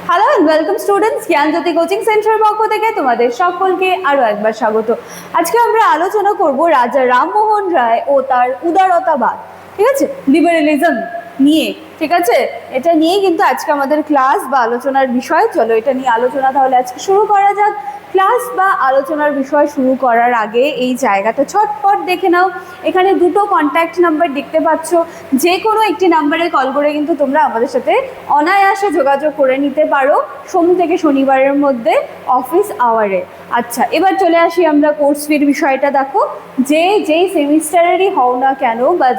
Hello and welcome students, Gyanjyoti coaching সেন্টারের পক্ষ থেকে তোমাদের সকলকে আরও একবার স্বাগত। আজকে আমরা আলোচনা করব রাজা রামমোহন রায় ও তার উদারতাবাদ, ঠিক আছে, লিবারেলিজম নিয়ে। ঠিক আছে, এটা নিয়ে কিন্তু আজকে আমাদের ক্লাস বা আলোচনার বিষয়। চলো এটা নিয়ে আলোচনা তাহলে আজকে শুরু করা যাক। ক্লাস বা আলোচনার বিষয় শুরু করার আগে এই জায়গাটা ছটপট দেখে নাও। এখানে দুটো কন্ট্যাক্ট নাম্বার দেখতে পাচ্ছ, যে কোনো একটি নাম্বারে কল করে কিন্তু তোমরা আমাদের সাথে অনায়াসে যোগাযোগ করে নিতে পারো সোম থেকে শনিবারের মধ্যে অফিস আওয়ারে। আচ্ছা, এবার চলে আসি আমরা কোর্স ফির বিষয়টা। দেখো, যেই সেমিস্টারেরই হও না কেন বা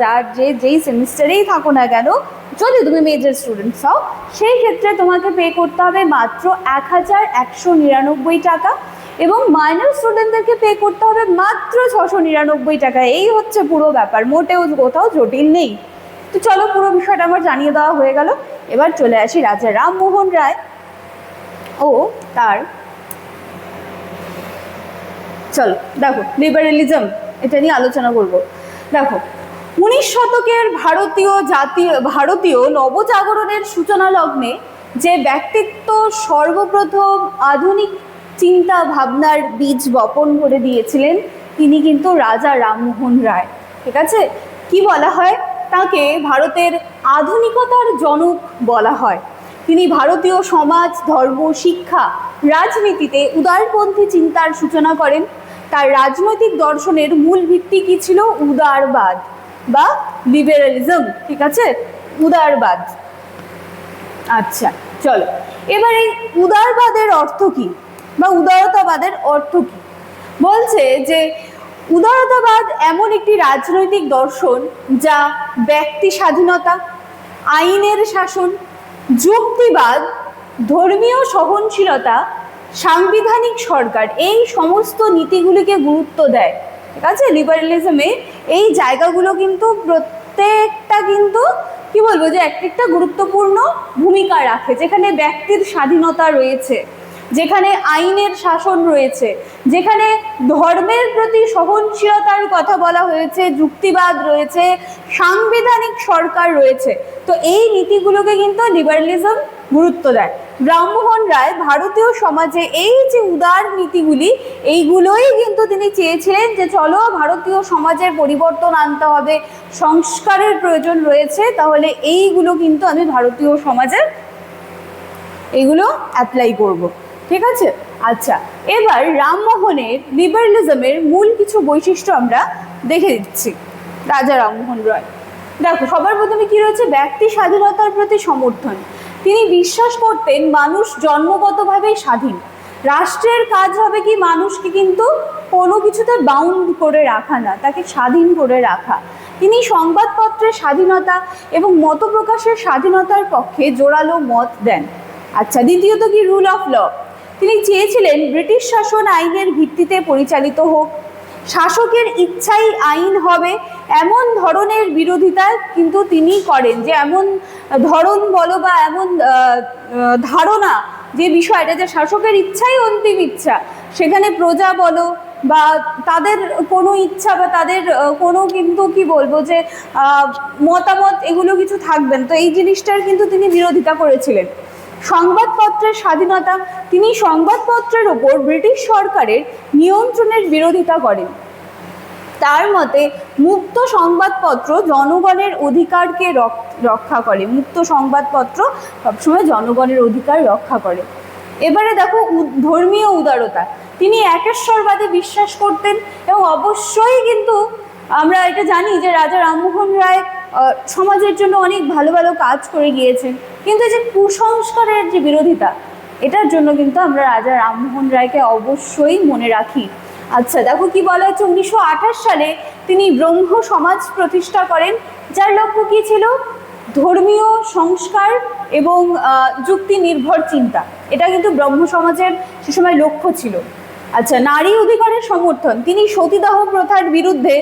যেই সেমিস্টারেই থাকো না কেন, যদি তুমি মেজর স্টুডেন্টস হও সেই ক্ষেত্রে তোমাকে পে করতে হবে মাত্র 1199 টাকা, এবং মাইনর স্টুডেন্টদেরকে পে করতে হবে মাত্র 699 টাকা। এই হচ্ছে পুরো ব্যাপার, মোটেও কোথাও জটিল নেই। তো চলো, পুরো বিষয়টা আমার জানিয়ে দেওয়া হয়ে গেল। এবার চলে আসি রাজা রামমোহন রায় ও তার, চলো দেখো, লিবারেলিজম এটা নিয়ে আলোচনা করব। দেখো, 19 শতকের ভারতীয় নবজাগরণের সূচনা লগ্নে যে ব্যক্তিত্ব সর্বপ্রথম আধুনিক চিন্তা ভাবনার বীজ বপন করে দিয়েছিলেন তিনি কিন্তু রাজা রামমোহন রায়। ঠিক আছে, কি বলা হয় তাকে? ভারতের আধুনিকতার জনক বলা হয়। তিনি ভারতীয় সমাজ, ধর্ম, শিক্ষা, রাজনীতিতে উদারপন্থী চিন্তার সূচনা করেন। তার রাজনৈতিক দর্শনের মূল ভিত্তি কি ছিল? উদারবাদ বা লিবারেলিজম। ঠিক আছে, উদারবাদ। আচ্ছা চলো, এবার এই উদারবাদের অর্থ কি বা উদারতাবাদের অর্থ কি? বলছে যে উদারতাবাদ এমন একটি রাজনৈতিক দর্শন যা ব্যক্তি স্বাধীনতা, আইনের শাসন, যুক্তিবাদ, ধর্মীয় সহনশীলতা, সাংবিধানিক সরকার, এই সমস্ত নীতিগুলিকে গুরুত্ব দেয়। ঠিক আছে, লিবারেলিজমে এই জায়গাগুলো কিন্তু প্রত্যেকটা কিন্তু কি বলবো যে একটা গুরুত্বপূর্ণ ভূমিকা রাখে। যেখানে ব্যক্তির স্বাধীনতা রয়েছে, যেখানে আইনের শাসন রয়েছে, যেখানে ধর্মের প্রতি সহনশীলতার কথা বলা হয়েছে, যুক্তিবাদ রয়েছে, সাংবিধানিক সরকার রয়েছে। তো এই নীতিগুলোকে কিন্তু লিবারেলিজম গুরুত্ব দেয়। রামমোহন রায় ভারতীয় সমাজে এই যে উদার নীতিগুলি, এইগুলোই কিন্তু তিনি চেয়েছিলেন যে চলো ভারতীয় সমাজের পরিবর্তন আনতে হবে, সংস্কারের প্রয়োজন রয়েছে, তাহলে এইগুলো কিন্তু আমি ভারতীয় সমাজে এগুলো অ্যাপ্লাই করব। ঠিক আছে, আচ্ছা এবার রামমোহনের লিবারেলিজমের মূল কিছু বৈশিষ্ট্য আমরা দেখে দিচ্ছি। রাজা রামমোহন রায়, দেখো সবার প্রথমে কি রয়েছে? ব্যক্তি স্বাধীনতার প্রতি সমর্থন। তিনি বিশ্বাস করতেন মানুষ জন্মগতভাবেই স্বাধীন। রাষ্ট্রের কাজ হবে কি মানুষকে কিন্তু কোনো কিছুতে বাউন্ড করে রাখা না, তাকে স্বাধীন করে রাখা। তিনি সংবাদপত্রের স্বাধীনতা এবং মত প্রকাশের স্বাধীনতার পক্ষে জোরালো মত দেন। আচ্ছা, দ্বিতীয়ত কি? Rule of law. তিনি চেয়েছিলেন ব্রিটিশ শাসন আইনের ভিত্তিতে পরিচালিত হোক। শাসকের ইচ্ছাই আইন হবে এমন ধরনের বিরোধিতা কিন্তু তিনি করেন, যে এমন ধরন বলো বা এমন ধারণা, যে বিষয়টা যে শাসকের ইচ্ছাই অন্তিম ইচ্ছা, সেখানে প্রজা বলো বা তাদের কোনো ইচ্ছা বা তাদের কোনো কিন্তু কি বলবো যে মতামত, এগুলো কিছু থাকবেন। তো এই জিনিসটার কিন্তু তিনি বিরোধিতা করেছিলেন। সংবাদপত্রের স্বাধীনতা। তিনি সংবাদপত্রের ওপর ব্রিটিশ সরকারের নিয়ন্ত্রণের বিরোধিতা করেন। তার মতে মুক্ত সংবাদপত্র জনগণের অধিকারকে রক্ষা করে। মুক্ত সংবাদপত্র সবসময় জনগণের অধিকার রক্ষা করে। এবারে দেখো, ধর্মীয় উদারতা। তিনি একেশ্বরবাদে বিশ্বাস করতেন, এবং অবশ্যই কিন্তু আমরা এটা জানি যে রাজা রামমোহন রায় সমাজের জন্য অনেক ভালো ভালো কাজ করে গিয়েছেন, কিন্তু যে কুসংস্কারের যে বিরোধিতা, এটার জন্য কিন্তু আমরা রাজা রামমোহন রায়কে অবশ্যই মনে রাখি। আচ্ছা দেখো কি বলা হচ্ছে, 1928 সালে তিনি ব্রহ্ম সমাজ প্রতিষ্ঠা করেন, যার লক্ষ্য কি ছিল? ধর্মীয় সংস্কার এবং যুক্তি নির্ভর চিন্তা। এটা কিন্তু ব্রহ্ম সমাজের সে সময় লক্ষ্য ছিল। আচ্ছা, নারী অধিকারের সমর্থন। তিনি সতীদাহ প্রথার বিরুদ্ধে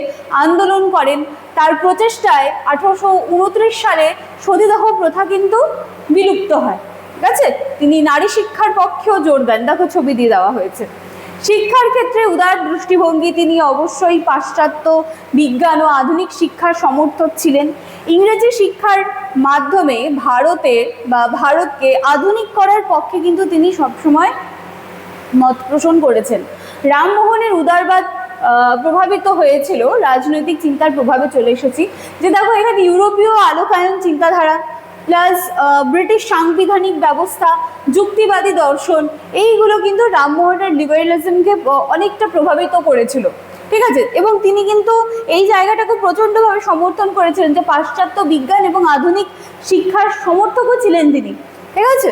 আন্দোলন করেন। তার প্রচেষ্টায় 1829 সালে সতীদাহ প্রথা কিন্তু বিলুপ্ত হয়। ঠিক আছে, তিনি নারী শিক্ষার পক্ষেও জোর দেন। দেখো ছবি দিয়ে দেওয়া হয়েছে। শিক্ষার ক্ষেত্রে উদার দৃষ্টিভঙ্গি। তিনি অবশ্যই পাশ্চাত্য বিজ্ঞান ও আধুনিক শিক্ষার সমর্থক ছিলেন। ইংরেজি শিক্ষার মাধ্যমে ভারতকে আধুনিক করার পক্ষে কিন্তু তিনি সবসময় মত পোষণ করেছেন। রামমোহনের উদারবাদ প্রভাবিত হয়েছিল, রাজনৈতিক চিন্তার প্রভাবে চলে এসেছি যে দেখো এখানে ইউরোপীয় আলোকায়ন চিন্তাধারা প্লাস ব্রিটিশ সাংবিধানিক ব্যবস্থা, যুক্তিবাদী দর্শন, এইগুলো কিন্তু রামমোহনের লিবারেলিজমকে অনেকটা প্রভাবিত করেছিল, ঠিক আছে। এবং তিনি কিন্তু এই জায়গাটাকে প্রচণ্ডভাবে সমর্থন করেছিলেন, যে পাশ্চাত্য বিজ্ঞান এবং আধুনিক শিক্ষার সমর্থকও ছিলেন তিনি, ঠিক আছে।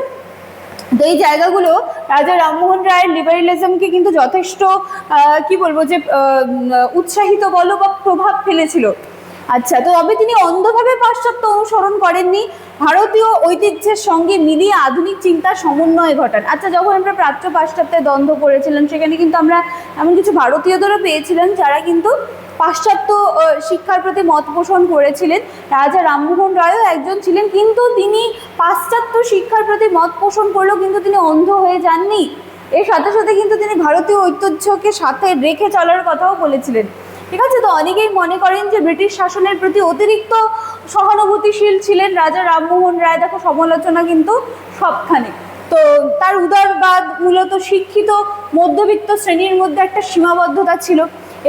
তো এই জায়গাগুলো রাজা রামমোহন রায়ের লিবারেলিজমকে কিন্তু যথেষ্ট কি বলবো যে উৎসাহিত বলো বা প্রভাব ফেলেছিল। আচ্ছা, তো তবে তিনি অন্ধভাবে পাশ্চাত্য অনুসরণ করেননি, ভারতীয় ঐতিহ্যের সঙ্গে মিলিয়ে আধুনিক চিন্তার সমন্বয় ঘটান। আচ্ছা, যখন আমরা প্রাচ্য পাশ্চাত্যের দ্বন্দ্ব করেছিলাম সেখানে কিন্তু আমরা এমন কিছু ভারতীয়দেরও পেয়েছিলেন যারা কিন্তু পাশ্চাত্য শিক্ষার প্রতি মত পোষণ করেছিলেন। রাজা রামমোহন রায়ও একজন ছিলেন, কিন্তু তিনি পাশ্চাত্য শিক্ষার প্রতি মত পোষণ করলেও কিন্তু তিনি অন্ধ হয়ে যাননি। এর সাথে সাথে কিন্তু তিনি ভারতীয় ঐতিহ্যকে সাথে রেখে চলার কথাও বলেছিলেন, ঠিক আছে। তো অনেকেই মনে করেন যে ব্রিটিশ শাসনের প্রতি অতিরিক্ত সহানুভূতিশীল ছিলেন রাজা রামমোহন রায়। দেখো সমালোচনা কিন্তু সবখানে। তো তার উদারবাদ মূলত শিক্ষিত মধ্যবিত্ত শ্রেণীর মধ্যে একটা সীমাবদ্ধতা ছিল,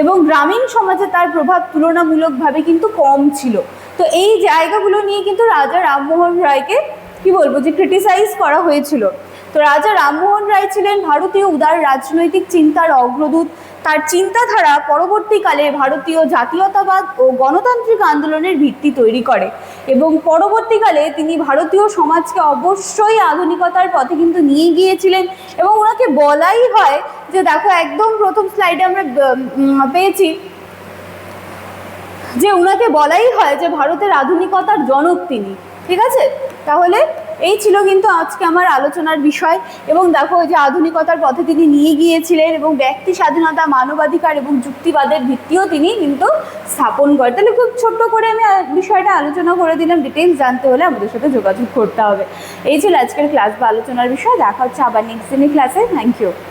এবং গ্রামীণ সমাজে তার প্রভাব তুলনামূলকভাবে কিন্তু কম ছিল। তো এই জায়গাগুলো নিয়ে কিন্তু রাজা রামমোহন রায়কে কি বলবো যে ক্রিটিসাইজ করা হয়েছিল। তো রাজা রামমোহন রায় ছিলেন ভারতীয় উদার রাজনৈতিক চিন্তার অগ্রদূত। তার চিন্তাধারা পরবর্তীকালে ভারতীয় জাতীয়তাবাদ ও গণতান্ত্রিক আন্দোলনের ভিত্তি তৈরি করে, এবং পরবর্তীকালে তিনি ভারতীয় সমাজকে অবশ্যই আধুনিকতার পথে কিন্তু নিয়ে গিয়েছিলেন। এবং ওনাকে বলাই হয় যে দেখো একদম প্রথম স্লাইডে আমরা পেয়েছি যে ওনাকে বলাই হয় যে ভারতের আধুনিকতার জনক তিনি, ঠিক আছে। তাহলে এই ছিল কিন্তু আজকে আমার আলোচনার বিষয়। এবং দেখো যে আধুনিকতার পথে তিনি নিয়ে গিয়েছিলেন, এবং ব্যক্তি স্বাধীনতা, মানবাধিকার এবং যুক্তিবাদের ভিত্তিও তিনি কিন্তু স্থাপন করেন। তাহলে খুব ছোট্ট করে আমি বিষয়টা আলোচনা করে দিলাম। ডিটেলস জানতে হলে আমাদের সাথে যোগাযোগ করতে হবে। এই ছিল আজকের ক্লাস বা আলোচনার বিষয়। দেখা হচ্ছে আবার নেক্সট দিনের ক্লাসে। Thank you.